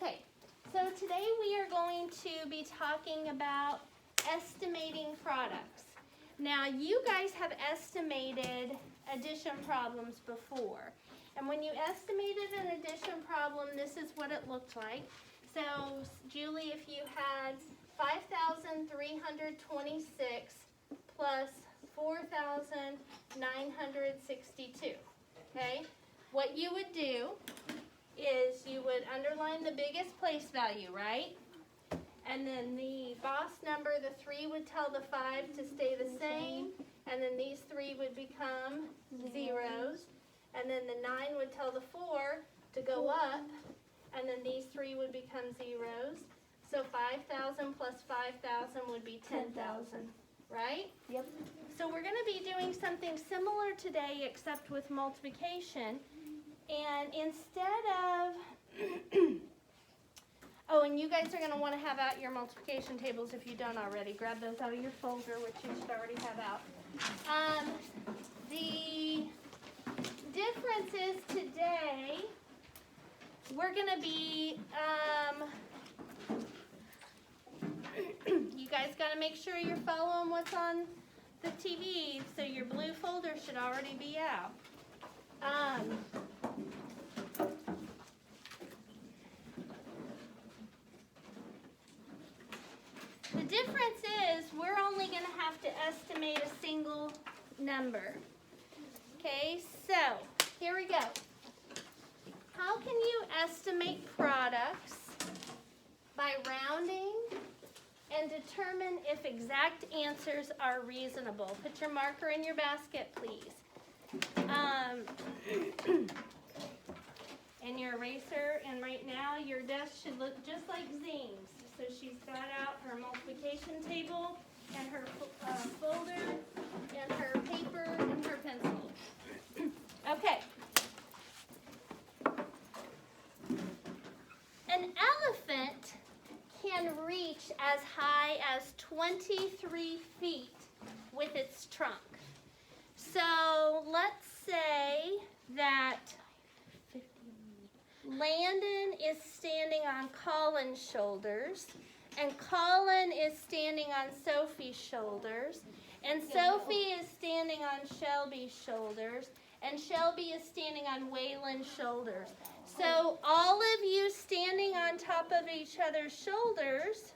Okay, so today we are going to be talking about estimating products. Now, you guys have estimated addition problems before. And when you estimated an addition problem, this is what it looked like. So, Julie, if you had 5,326 plus 4,962, okay? What you would do is you would underline the biggest place value, right? And then the boss number, the 3 would tell the 5 to stay the same, and then these 3 would become zeros, and then the 9 would tell the 4 to go up, and then these 3 would become zeros. So 5,000 plus 5,000 would be 10,000, right? Yep. So we're going to be doing something similar today, except with multiplication. And instead of, oh, and you guys are going to want to have out your multiplication tables if you don't already. Grab those out of your folder, which you should already have out. The difference is today, we're going to be, you guys got to make sure you're following what's on the TV, so your blue folder should already be out. The difference is we're only going to have to estimate a single number. Okay, so here we go. How can you estimate products? By rounding and determine if exact answers are reasonable. Put your marker in your basket, please. And your eraser, and right now your desk should look just like Zing's. So she's got out her multiplication table and her folder and her paper and her pencil. Okay. An elephant can reach as high as 23 feet with its trunk. So let's say that Landon is standing on Colin's shoulders, and Colin is standing on Sophie's shoulders, and Sophie is standing on Shelby's shoulders, and Shelby is standing on Waylon's shoulders. So all of you standing on top of each other's shoulders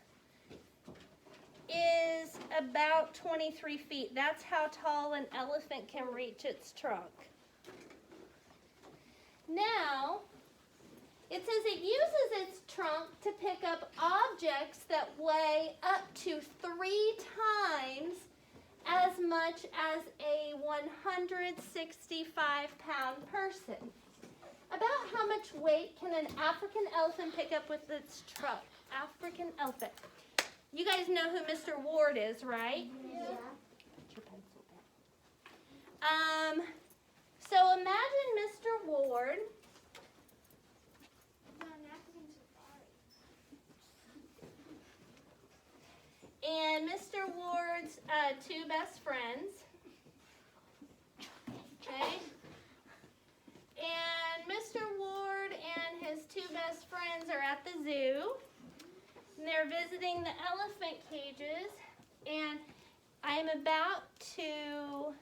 is about 23 feet. That's how tall an elephant can reach its trunk. Now, it says it uses its trunk to pick up objects that weigh up to 3 times as much as a 165-pound person. About how much weight can an African elephant pick up with its trunk? African elephant. You guys know who Mr. Ward is, right? Yeah. Put your pencil down. So imagine Mr. Ward. And Mr. Ward's 2 best friends. Okay? And Mr. Ward and his 2 best friends are at the zoo. And they're visiting the elephant cages. And I'm about to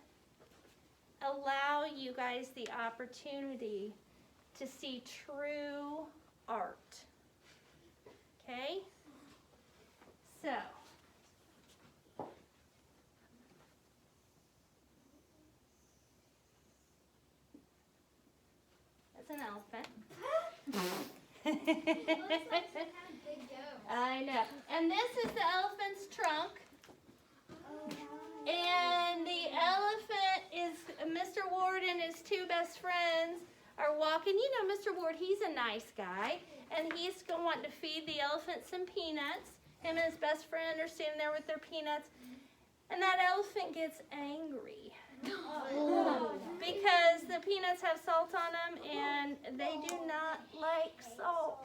allow you guys the opportunity to see true art. Okay? So, that's an elephant. It looks like some kind of big dome. I know. And this is the elephant's trunk. Oh, wow. And the elephant is, Mr. Ward and his 2 best friends are walking. You know Mr. Ward, he's a nice guy. And he's going to want to feed the elephant some peanuts. Him and his best friend are standing there with their peanuts. And that elephant gets angry. Because the peanuts have salt on them and they do not like salt.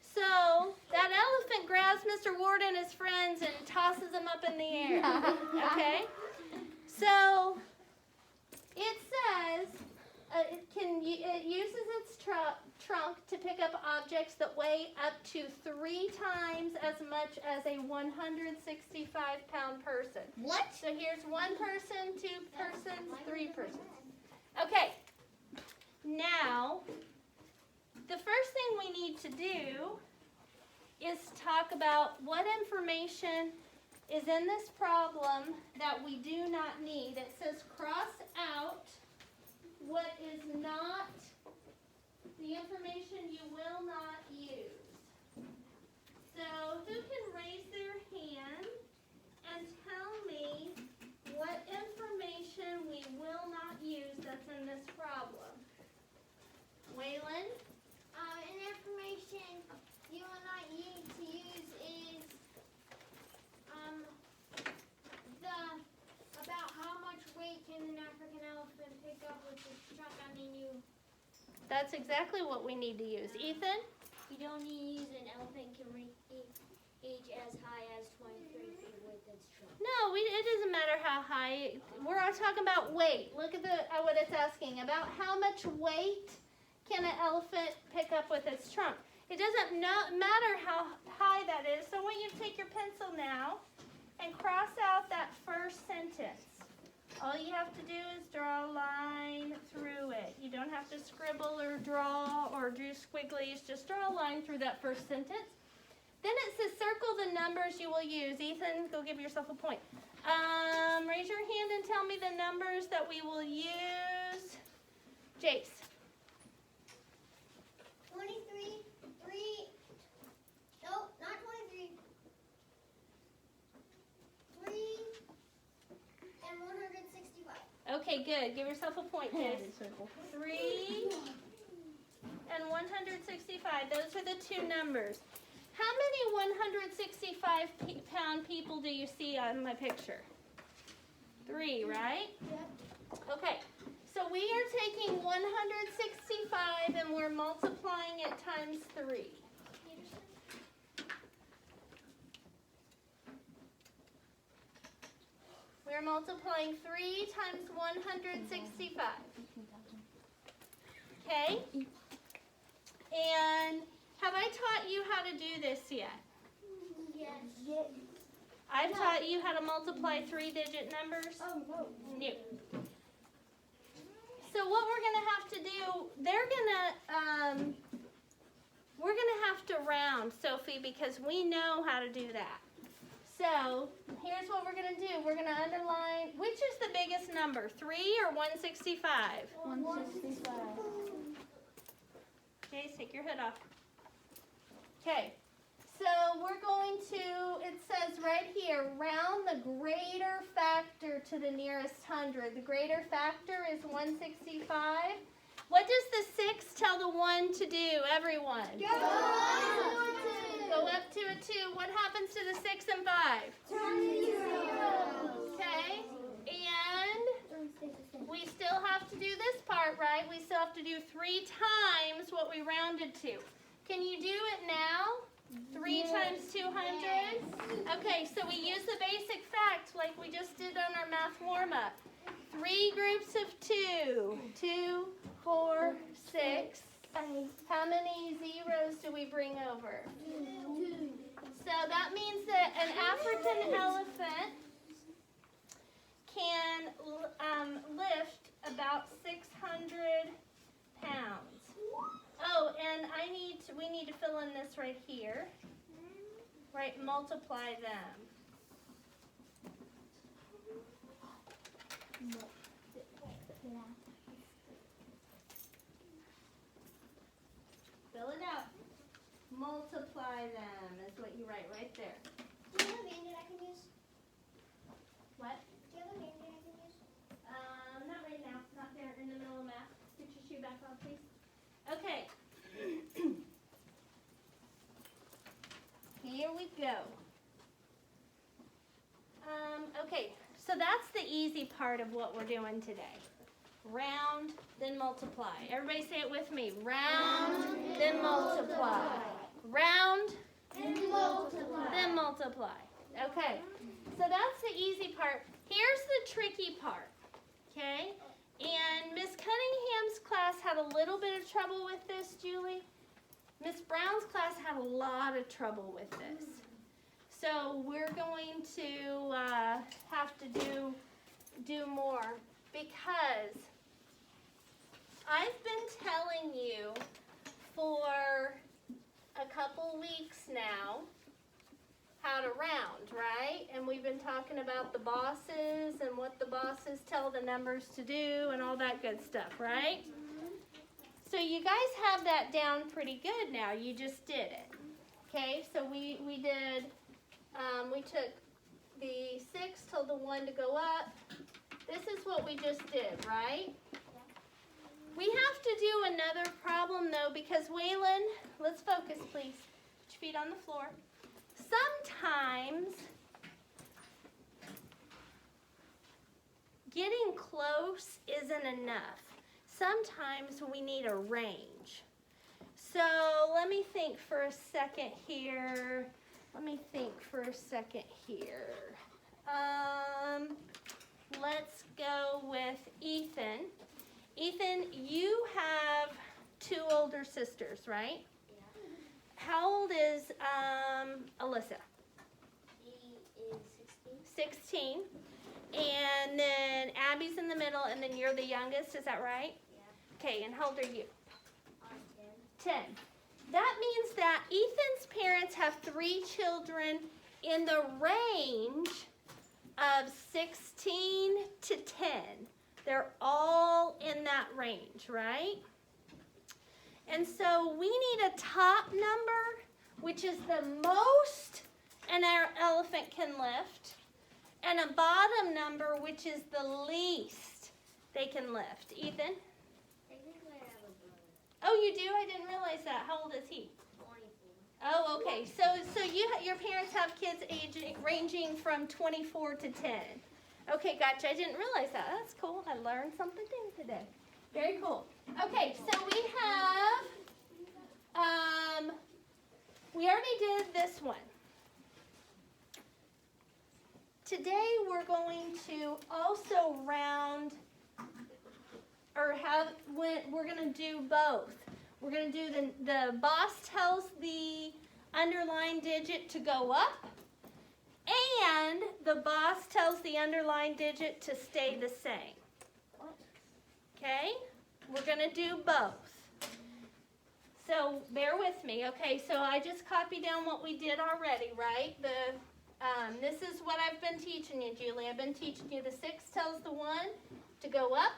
So that elephant grabs Mr. Ward and his friends and tosses them up in the air. Okay? So it says it uses its trunk to pick up objects that weigh up to 3 times as much as a 165-pound person. What? So here's 1 person, 2 persons, 3 persons. Okay, now the first thing we need to do is talk about what information is in this problem that we do not need. It says cross out what is not the information you will not use. So who can raise their hand and tell me what information we will not use that's in this problem? Waylon? An information you will not need to use is about how much weight can an African elephant pick up with its trunk. That's exactly what we need to use. Ethan? You don't need to use an elephant can reach as high as 23 feet with its trunk. No, it doesn't matter how high. We're all talking about weight. Look at what it's asking. About how much weight can an elephant pick up with its trunk? It doesn't matter how high that is. So I want you to take your pencil now and cross out that first sentence. All you have to do is draw a line through it. You don't have to scribble or draw or do squigglies. Just draw a line through that first sentence. Then it says circle the numbers you will use. Ethan, go give yourself a point. Raise your hand and tell me the numbers that we will use. Jace. 23, 3, nope, not 23. 3 and 165. Okay, good. Give yourself a point, Jace. 3 and 165. Those are the 2 numbers. How many 165-pound people do you see on my picture? 3, right? Yep. Okay, so we are taking 165 and we're multiplying it times 3. We're multiplying 3 times 165. Okay? And have I taught you how to do this yet? Yes. I've taught you how to multiply 3-digit numbers? Oh, no. No. So what we're going to have to do, we're going to have to round, Sophie, because we know how to do that. So here's what we're going to do. We're going to underline, which is the biggest number, 3 or 165? 165. Okay, take your hood off. Okay, so we're going to, it says right here, round the greater factor to the nearest 100. The greater factor is 165. What does the 6 tell the 1 to do, everyone? Go up to a 2. What happens to the 6 and 5? Turn to 0. Okay, and we still have to do this part, right? We still have to do 3 times what we rounded to. Can you do it now? 3 times 200? Okay, so we use the basic fact like we just did on our math warm-up. 3 groups of 2. 2, 4, 6. How many zeros do we bring over? 2. So that means that an African elephant can lift about 600 pounds. Oh, and we need to fill in this right here. Right, multiply them. Fill it out. Multiply them is what you write right there. Do you have a Band-Aid I can use? What? Do you have a Band-Aid I can use? Not right now. Not there in the middle of math. Get your shoe back on, please. Okay. Here we go. Okay, so that's the easy part of what we're doing today. Round, then multiply. Everybody say it with me. Round, then multiply. Round, And multiply. then multiply. Okay, so that's the easy part. Here's the tricky part, okay? And Miss Cunningham's class had a little bit of trouble with this, Julie. Miss Brown's class had a lot of trouble with this. So we're going to have to do more, because I've been telling you for a couple weeks now how to round, right? And we've been talking about the bosses and what the bosses tell the numbers to do and all that good stuff, right? So you guys have that down pretty good now. You just did it. Okay, so we did, we took the 6, told the 1 to go up. This is what we just did, right? We have to do another problem though, because Waylon, let's focus please. Put your feet on the floor. Sometimes getting close isn't enough. Sometimes we need a range. So let me think for a second here. Let's go with Ethan. Ethan, you have 2 older sisters, right? Yeah. How old is Alyssa? He is 16. 16. And then Abby's in the middle, and then you're the youngest, is that right? Yeah. Okay, and how old are you? I'm 10. That means that Ethan's parents have 3 children in the range of 16 to 10. They're all in that range, right? And so we need a top number, which is the most an elephant can lift, and a bottom number, which is the least they can lift. Ethan? Technically, I have a brother. Oh, you do? I didn't realize that. How old is he? 24. Oh, okay. So your parents have kids ranging from 24 to 10. Okay, gotcha. I didn't realize that. That's cool. I learned something new today. Very cool. Okay, so we have, we already did this one. Today we're going to also round, or we're going to do both. We're going to do the boss tells the underlined digit to go up, and the boss tells the underlined digit to stay the same. Okay? We're going to do both. So bear with me. Okay, so I just copied down what we did already, right? This is what I've been teaching you, Julie. I've been teaching you the 6 tells the 1 to go up.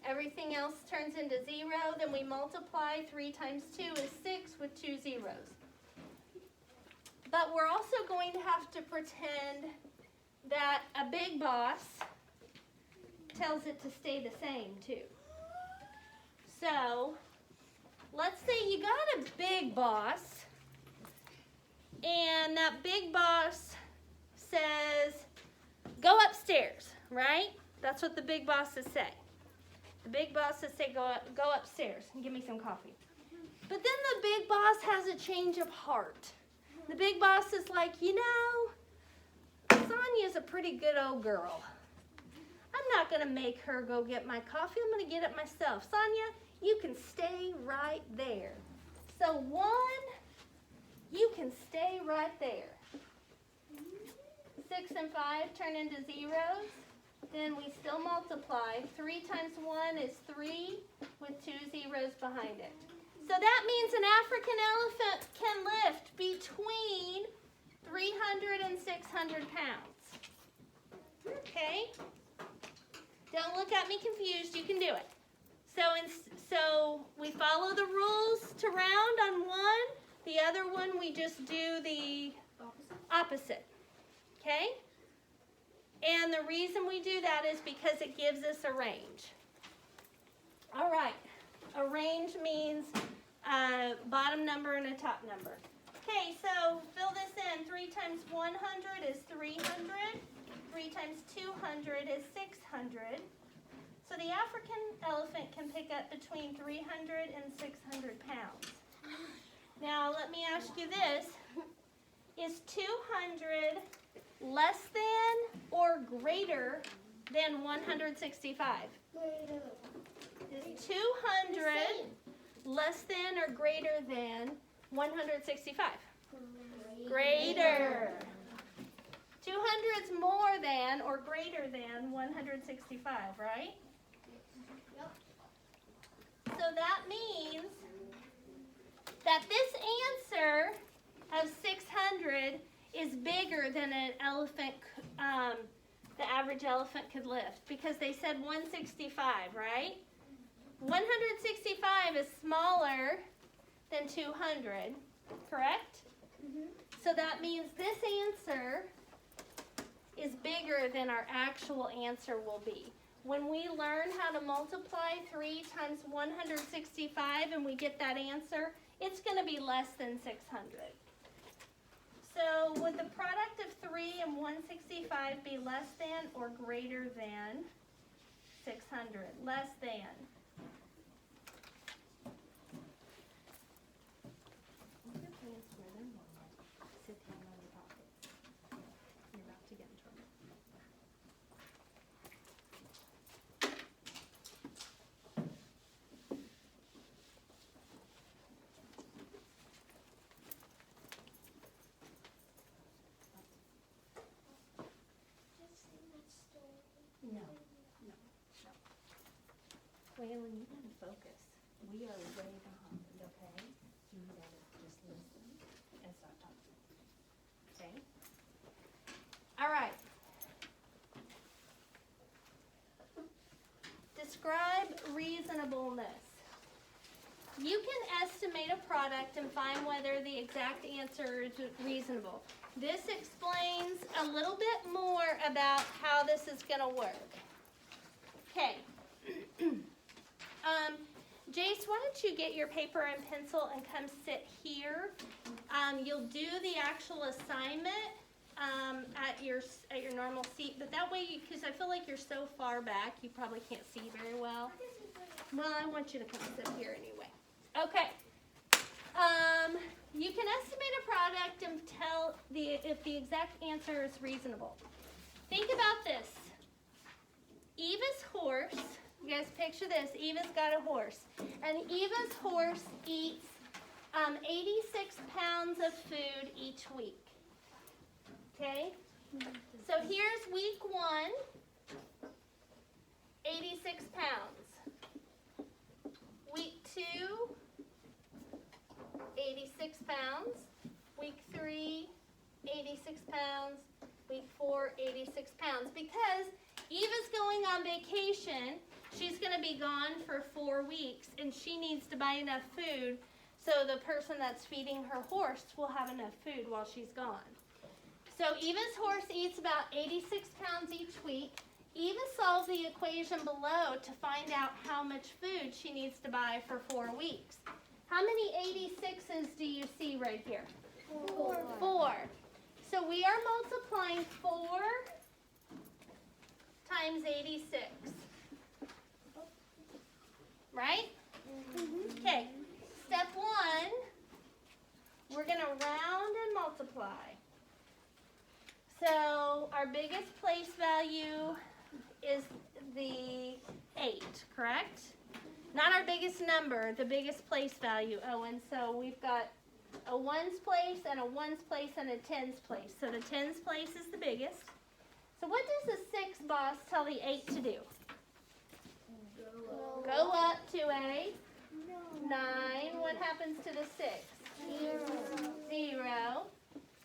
Everything else turns into 0. Then we multiply. 3 times 2 is 6 with 2 zeros. But we're also going to have to pretend that a big boss tells it to stay the same too. So let's say you got a big boss, and that big boss says, go upstairs, right? That's what the big bosses say. The big bosses say, go upstairs and give me some coffee. But then the big boss has a change of heart. The big boss is like, you know, Sonia's a pretty good old girl. I'm not going to make her go get my coffee. I'm going to get it myself. Sonia, you can stay right there. So 1, you can stay right there. 6 and 5 turn into zeros. Then we still multiply. 3 times 1 is 3 with 2 zeros behind it. So that means an African elephant can lift between 300 and 600 pounds. Okay? Don't look at me confused. You can do it. So we follow the rules to round on 1. The other one we just do the opposite. Okay? And the reason we do that is because it gives us a range. All right. A range means a bottom number and a top number. Okay, so fill this in. 3 times 100 is 300. 3 times 200 is 600. So the African elephant can pick up between 300 and 600 pounds. Now, let me ask you this. Is 200 less than or greater than 165? Is 200 less than or greater than 165? Greater. 200 is more than or greater than 165, right? Yep. So that means that this answer of 600 is bigger than an elephant, the average elephant could lift, because they said 165, right? 165 is smaller than 200, correct? Mhm. So that means this answer is bigger than our actual answer will be. When we learn how to multiply 3 times 165 and we get that answer, it's going to be less than 600. So would the product of 3 and 165 be less than or greater than 600? Less than. You're about to get in trouble. No. Waylon, you gotta focus. We are way behind, okay? You gotta just listen and stop talking. Okay? All right. Describe reasonableness. You can estimate a product and find whether the exact answer is reasonable. This explains a little bit more about how this is going to work. Okay. Jace, why don't you get your paper and pencil and come sit here. You'll do the actual assignment at your normal seat, but that way, because I feel like you're so far back, you probably can't see very well. Well, I want you to come sit here anyway. Okay. You can estimate a product and tell if the exact answer is reasonable. Think about this. Eva's horse, you guys picture this, Eva's got a horse, and Eva's horse eats 86 pounds of food each week. Okay? So here's week 1, 86 pounds. Week 2, 86 pounds. Week 3, 86 pounds. Week 4, 86 pounds. Because Eva's going on vacation, she's going to be gone for 4 weeks, and she needs to buy enough food so the person that's feeding her horse will have enough food while she's gone. So Eva's horse eats about 86 pounds each week. Eva solves the equation below to find out how much food she needs to buy for 4 weeks. How many 86s do you see right here? 4. So we are multiplying 4 times 86. Right? Okay. Step 1, we're going to round and multiply. So our biggest place value is the 8, correct? Not our biggest number, the biggest place value. Oh, and so we've got a ones place and a ones place and a tens place. So the tens place is the biggest. So what does the 6 boss tell the 8 to do? Go up to a 9. What happens to the 6? 0.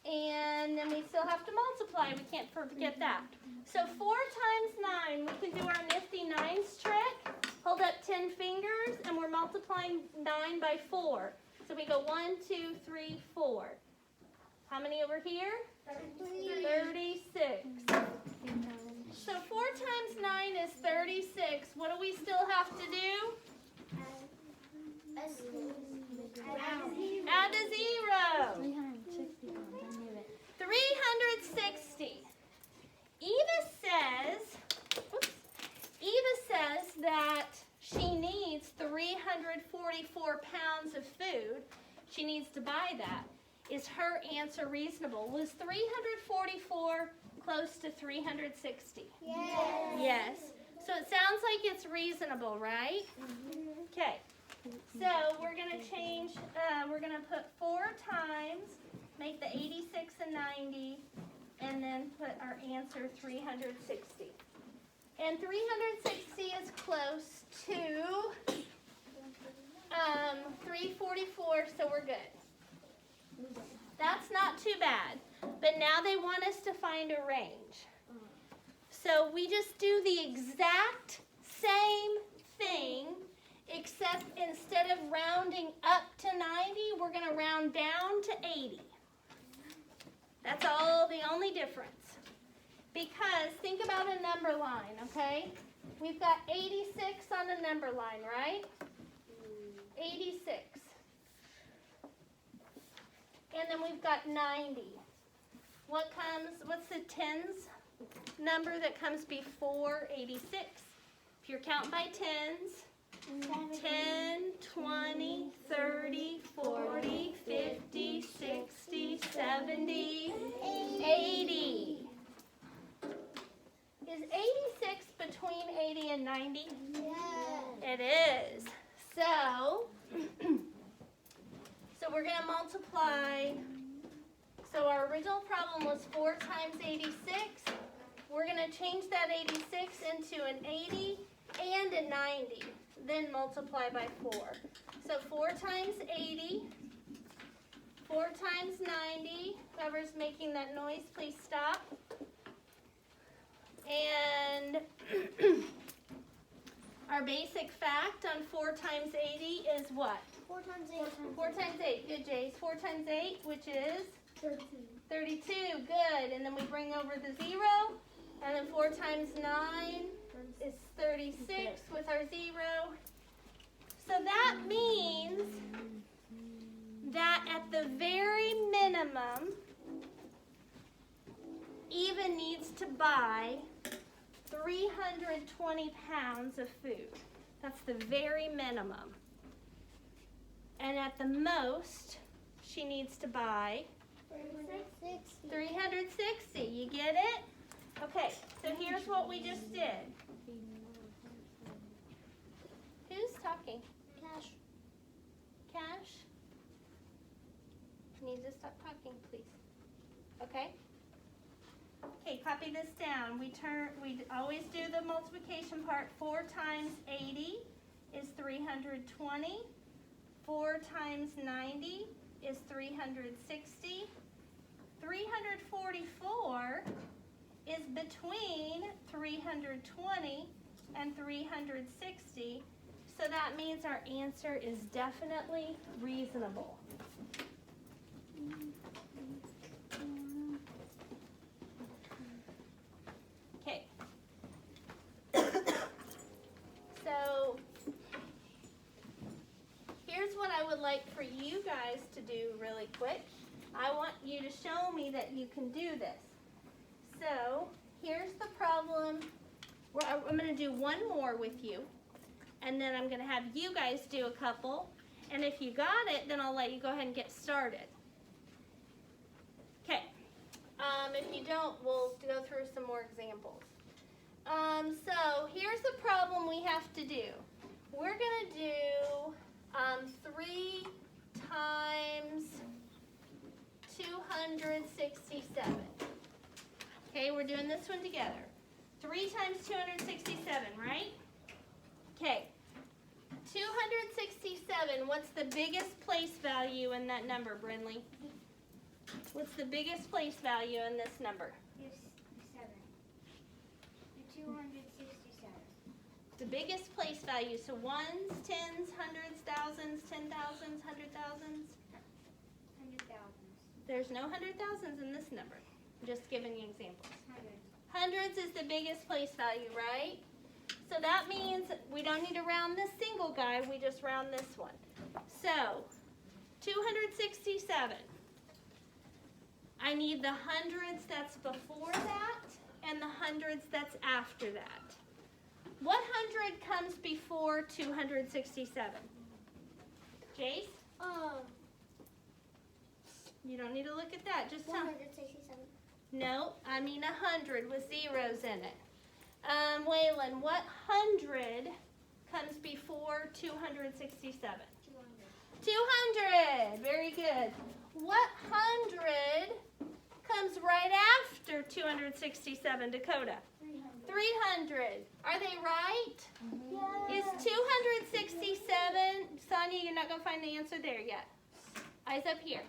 And then we still have to multiply. We can't forget that. So 4 times 9, we can do our nifty nines trick. Hold up 10 fingers, and we're multiplying 9 by 4. So we go 1, 2, 3, 4. How many over here? 36. So 4 times 9 is 36. What do we still have to do? Add a 0. 360. Eva says that she needs 344 pounds of food. She needs to buy that. Is her answer reasonable? Was 344 close to 360? Yes. Yes. So it sounds like it's reasonable, right? Okay. So we're going to change, we're going to put 4 times, make the 86 and 90, and then put our answer 360. And 360 is close to 344, so we're good. That's not too bad. But now they want us to find a range. So we just do the exact same thing, except instead of rounding up to 90, we're going to round down to 80. That's all, the only difference. Because think about a number line, okay? We've got 86 on a number line, right? 86. And then we've got 90. What's the tens number that comes before 86? If you're counting by tens, 10, 20, 30, 40, 50, 60, 70, 80. Is 86 between 80 and 90? Yes. It is. So we're going to multiply. So our original problem was 4 times 86. We're going to change that 86 into an 80 and a 90. Then multiply by 4. So 4 times 80, 4 times 90. Whoever's making that noise, please stop. And our basic fact on 4 times 80 is what? 4 times 8. 4 times 8. Good, Jace. 4 times 8, which is? 32. 32. Good. And then we bring over the 0. And then 4 times 9 is 36 with our 0. So that means that at the very minimum, Eva needs to buy 320 pounds of food. That's the very minimum. And at the most, she needs to buy 360. 360. You get it? Okay, so here's what we just did. Who's talking? Cash. Cash? You need to stop talking, please. Okay? Okay, copy this down. We always do the multiplication part. 4 times 80 is 320. 4 times 90 is 360. 344 is between 320 and 360. So that means our answer is definitely reasonable. Okay. So here's what I would like for you guys to do really quick. I want you to show me that you can do this. So here's the problem. I'm going to do one more with you, and then I'm going to have you guys do a couple. And if you got it, then I'll let you go ahead and get started. Okay. If you don't, we'll go through some more examples. So here's the problem we have to do. We're going to do 3 times 267. Okay, we're doing this one together. 3 times 267, right? Okay. 267, what's the biggest place value in that number, Brinley? What's the biggest place value in this number? Yes, 7. 267. The biggest place value, so ones, tens, hundreds, thousands, 10,000s, 100,000s. 100,000. There's no 100,000s in this number. I'm just giving you examples. 100. Hundreds is the biggest place value, right? So that means we don't need to round this single guy, we just round this one. So, 267. I need the hundreds that's before that and the hundreds that's after that. What 100 comes before 267? Jace? You don't need to look at that, just tell me. 167. No, I mean 100 with zeros in it. Waylon, what 100 comes before 267? 200. Very good. What 100 comes right after 267, Dakota? 300. Are they right? Is 267, Sonia, you're not going to find the answer there yet. Eyes up here.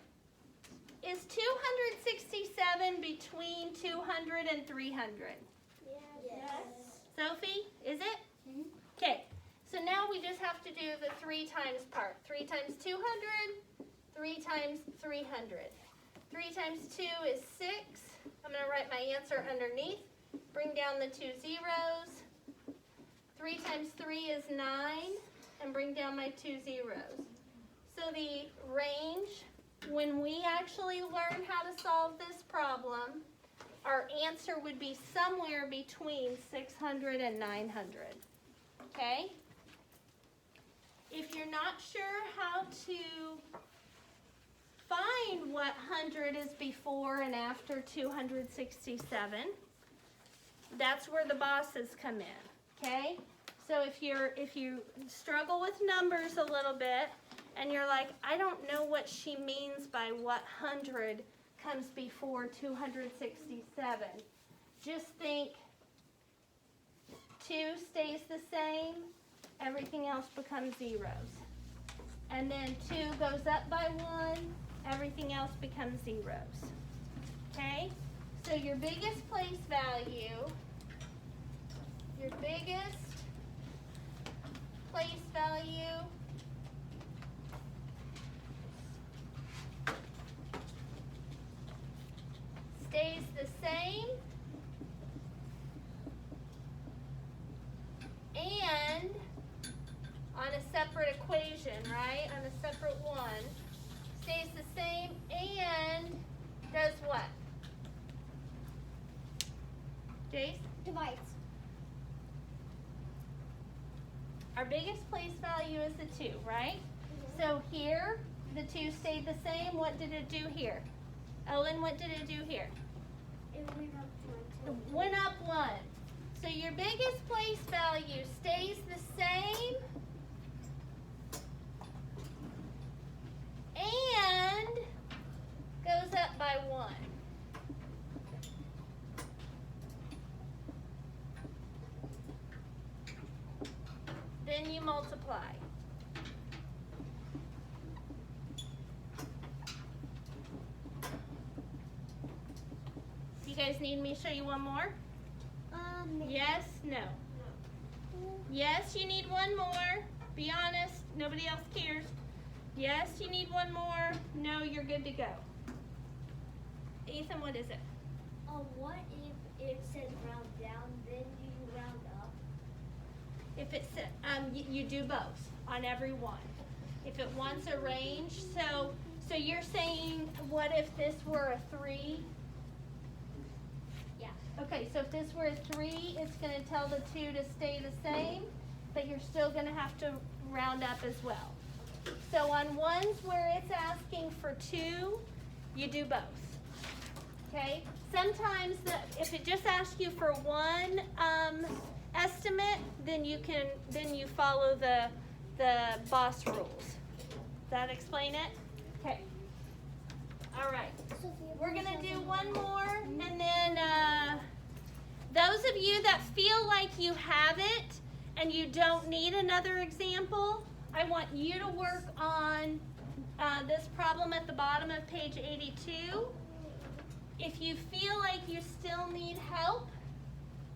Is 267 between 200 and 300? Yes. Sophie, is it? Okay, so now we just have to do the 3 times part. 3 times 200, 3 times 300. 3 times 2 is 6. I'm going to write my answer underneath. Bring down the 2 zeros. 3 times 3 is 9. And bring down my 2 zeros. So the range, when we actually learn how to solve this problem, our answer would be somewhere between 600 and 900. Okay? If you're not sure how to find what 100 is before and after 267, that's where the bosses come in. Okay? So if you struggle with numbers a little bit and you're like, I don't know what she means by what 100 comes before 267. Just think 2 stays the same, everything else becomes zeros. And then 2 goes up by 1, everything else becomes zeros. Okay? So your biggest place value stays the same, and on a separate equation, right? On a separate one, stays the same and does what? Jace? Divides. Our biggest place value is the 2, right? So here, the 2 stayed the same. What did it do here? Owen, what did it do here? It went up 1. It went up 1. So your biggest place value stays the same and goes up by 1. Then you multiply. You guys need me to show you one more? Yes? No? Yes, you need one more. Be honest. Nobody else cares. Yes, you need one more. No, you're good to go. Ethan, what is it? What if it says round down, then you round up? If it's, you do both on every one. If it wants a range, so you're saying, what if this were a 3? Yeah. Okay, so if this were a 3, it's going to tell the 2 to stay the same, but you're still going to have to round up as well. So on ones where it's asking for 2, you do both. Okay? Sometimes if it just asks you for one estimate, then you follow the boss rules. Does that explain it? Okay. All right. We're going to do one more, and then those of you that feel like you have it and you don't need another example, I want you to work on this problem at the bottom of page 82. If you feel like you still need help,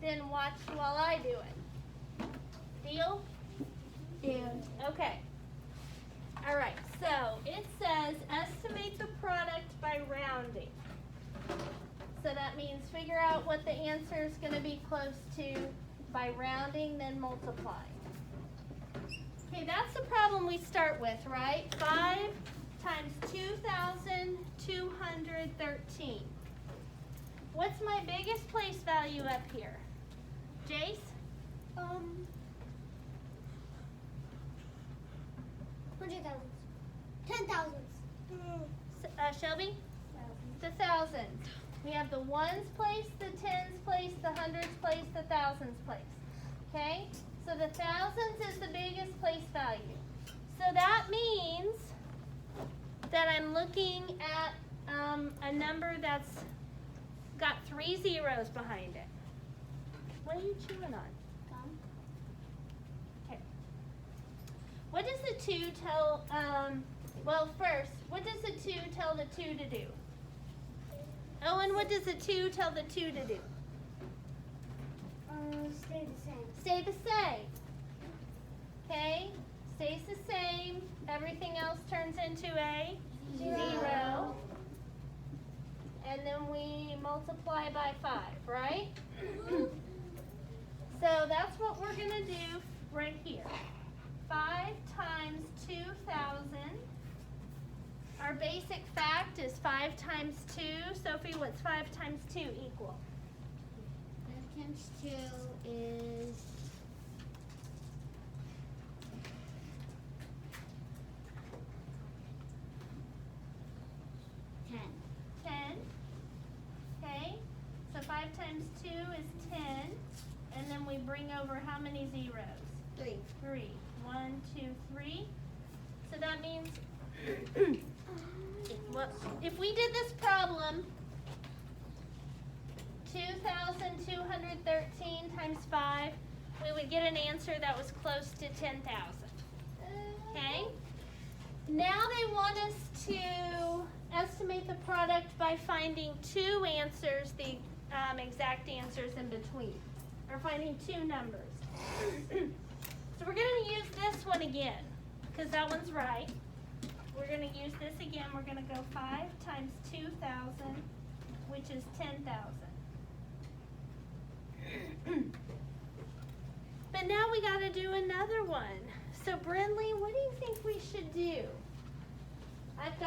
then watch while I do it. Deal? Yeah. Okay. All right, so it says estimate the product by rounding. So that means figure out what the answer is going to be close to by rounding, then multiplying. Okay, that's the problem we start with, right? 5 times 2,213. What's my biggest place value up here? Jace? 100,000. 10,000. Shelby? The thousands. We have the ones place, the tens place, the hundreds place, the thousands place. Okay? So the thousands is the biggest place value. So that means that I'm looking at a number that's got 3 zeros behind it. What are you chewing on? Gum. Okay. What does the 2 tell, well first, what does the 2 tell the 2 to do? Owen, what does the 2 tell the 2 to do? Stay the same. Stay the same. Okay? Stays the same. Everything else turns into a 0. And then we multiply by 5, right? So that's what we're going to do right here. 5 times 2,000. Our basic fact is 5 times 2. Sophie, what's 5 times 2 equal? 5 times 2 is 10. 10. Okay? So 5 times 2 is 10. And then we bring over how many zeros? 3. 3. 1, 2, 3. So that means if we did this problem, 2,213 times 5, we would get an answer that was close to 10,000. Okay? Now they want us to estimate the product by finding 2 answers, the exact answers in between, or finding 2 numbers. So we're going to use this one again, because that one's right. We're going to use this again. We're going to go 5 times 2,000, which is 10,000. But now we got to do another one. So Brindley, what do you think we should do? So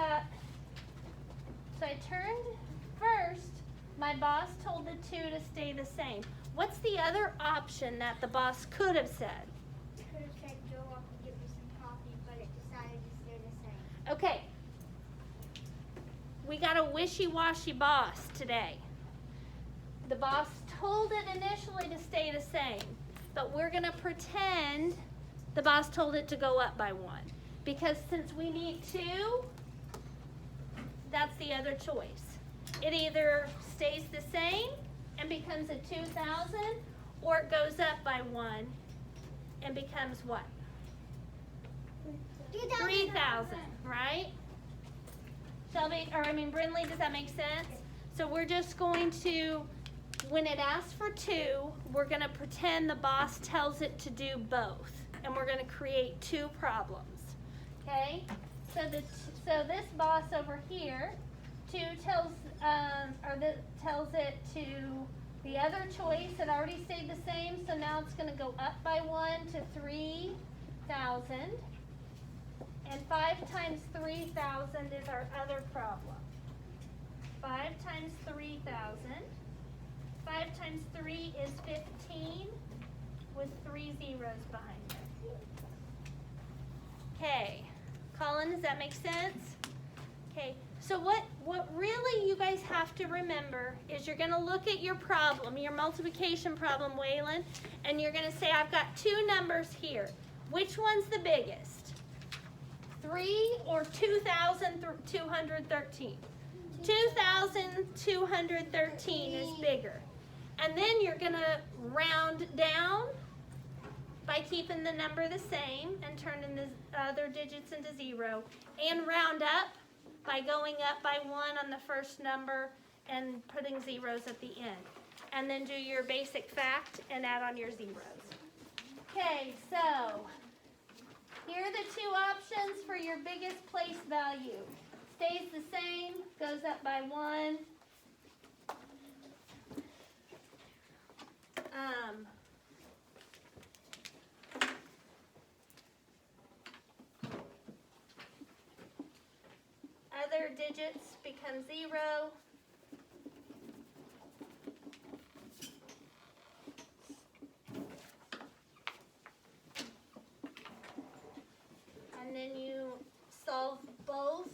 I turned first. My boss told the 2 to stay the same. What's the other option that the boss could have said? Could have said go up and get me some coffee, but it decided to stay the same. Okay. We got a wishy-washy boss today. The boss told it initially to stay the same, but we're going to pretend the boss told it to go up by 1. Because since we need 2, that's the other choice. It either stays the same and becomes a 2,000, or it goes up by 1 and becomes what? 3,000, right? Brindley, does that make sense? So we're just going to, when it asks for 2, we're going to pretend the boss tells it to do both. And we're going to create 2 problems. Okay? So this boss over here, 2 tells it to the other choice. It already stayed the same, so now it's going to go up by 1 to 3,000. And 5 times 3,000 is our other problem. 5 times 3,000. 5 times 3 is 15 with 3 zeros behind it. Okay. Colin, does that make sense? Okay. So what really you guys have to remember is you're going to look at your problem, your multiplication problem, Waylon, and you're going to say, I've got 2 numbers here. Which one's the biggest? 3 or 2,213? 2,213 is bigger. And then you're going to round down by keeping the number the same and turning the other digits into 0. And round up by going up by 1 on the first number and putting zeros at the end. And then do your basic fact and add on your zeros. Okay, so here are the 2 options for your biggest place value. Stays the same, goes up by 1. Other digits become 0. And then you solve both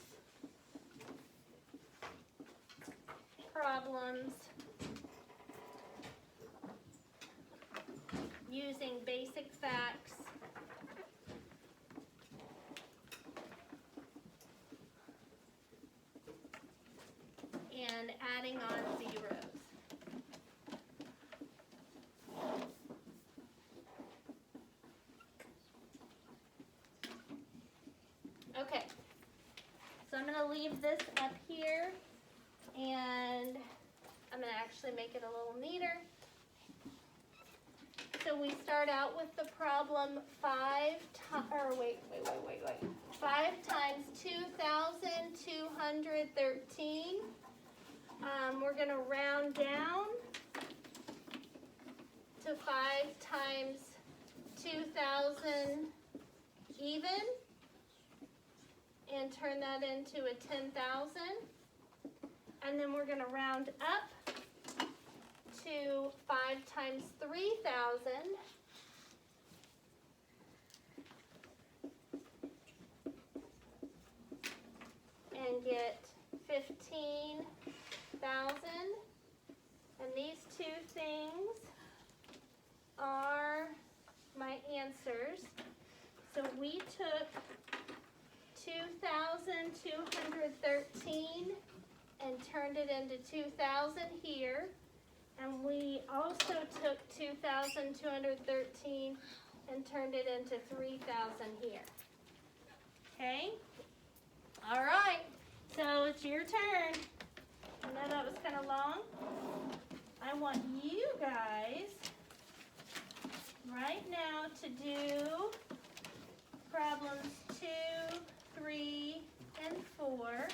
problems. problems using basic facts and adding on zeros. Okay, so I'm going to leave this up here, and I'm going to actually make it a little neater. So we start out with the problem 5 times 2,213. We're going to round down to 5 times 2,000 even, and turn that into a 10,000. And then we're going to round up to 5 times 3,000. And get 15,000. And these two things are my answers. So we took 2,213 and turned it into 2,000 here. And we also took 2,213 and turned it into 3,000 here. Okay? All right. So it's your turn. I know that was kind of long. I want you guys right now to do problems 2, 3, and 4.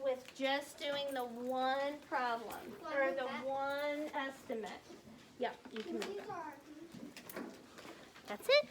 With just doing the one problem, or the one estimate. Yep, you can move it. That's it.